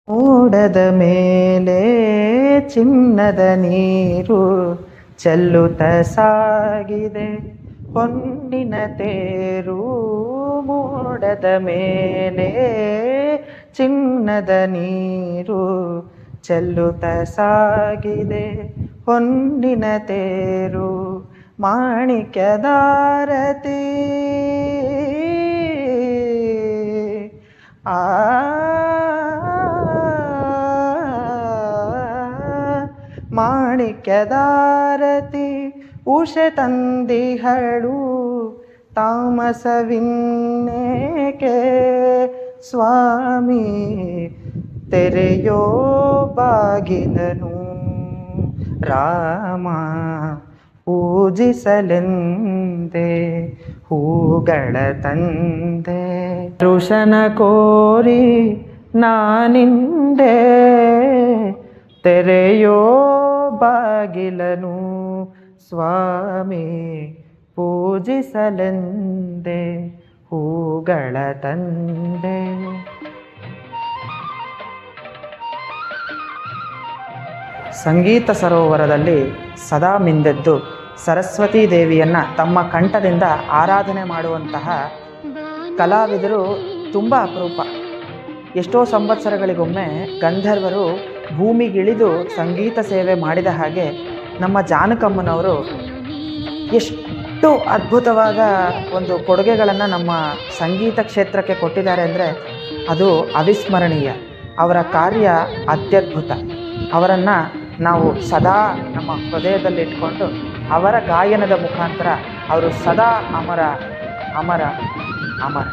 ಮೋಡದ ಮೇಲೆ ಚಿನ್ನದ ನೀರು ಚೆಲ್ಲುತ್ತ ಸಾಗಿದೆ ಹೊನ್ನಿನ ತೇರು. ಮೋಡದ ಮೇಲೆ ಚಿನ್ನದ ನೀರು ಚೆಲ್ಲುತ್ತ ಸಾಗಿದೆ ಹೊನ್ನಿನ ತೇರು. ಮಾಣಿಕ್ಯದಾರತಿ ಆ ಮಾಣಿಕ್ಯದಾರತಿ ಉಷೆ ತಂದಿಹಳು ತಾಮಸವಿನ್ನೇಕೆ ಸ್ವಾಮಿ ತೆರೆಯೋ ಬಾಗಿಲನು. ರಾಮ ಪೂಜಿಸಲೆಂದೆ ಹೂಗಳ ತಂದೆ ಋಷನ ಕೋರಿ ನಾನಿಂದೆ ತೆರೆಯೋ ಬಾಗಿಲನು ಸ್ವಾಮಿ ಪೂಜಿಸಲೆಂದೆ ಹೂಗಳ ತಂದೆ. ಸಂಗೀತ ಸರೋವರದಲ್ಲಿ ಸದಾ ಮಿಂದೆದ್ದು ಸರಸ್ವತೀ ದೇವಿಯನ್ನು ತಮ್ಮ ಕಂಠದಿಂದ ಆರಾಧನೆ ಮಾಡುವಂತಹ ಕಲಾವಿದರು ತುಂಬ ಅಪರೂಪ. ಎಷ್ಟೋ ಸಂವತ್ಸರಗಳಿಗೊಮ್ಮೆ ಗಂಧರ್ವರು ಭೂಮಿಗಿಳಿದು ಸಂಗೀತ ಸೇವೆ ಮಾಡಿದ ಹಾಗೆ ನಮ್ಮ ಜಾನಕಮ್ಮನವರು ಎಷ್ಟು ಅದ್ಭುತವಾದ ಒಂದು ಕೊಡುಗೆಗಳನ್ನು ನಮ್ಮ ಸಂಗೀತ ಕ್ಷೇತ್ರಕ್ಕೆ ಕೊಟ್ಟಿದ್ದಾರೆ ಅಂದರೆ ಅದು ಅವಿಸ್ಮರಣೀಯ. ಅವರ ಕಾರ್ಯ ಅತ್ಯದ್ಭುತ. ಅವರನ್ನು ನಾವು ಸದಾ ನಮ್ಮ ಹೃದಯದಲ್ಲಿಟ್ಕೊಂಡು ಅವರ ಗಾಯನದ ಮುಖಾಂತರ ಅವರು ಸದಾ ಅಮರ ಅಮರ ಅಮರ.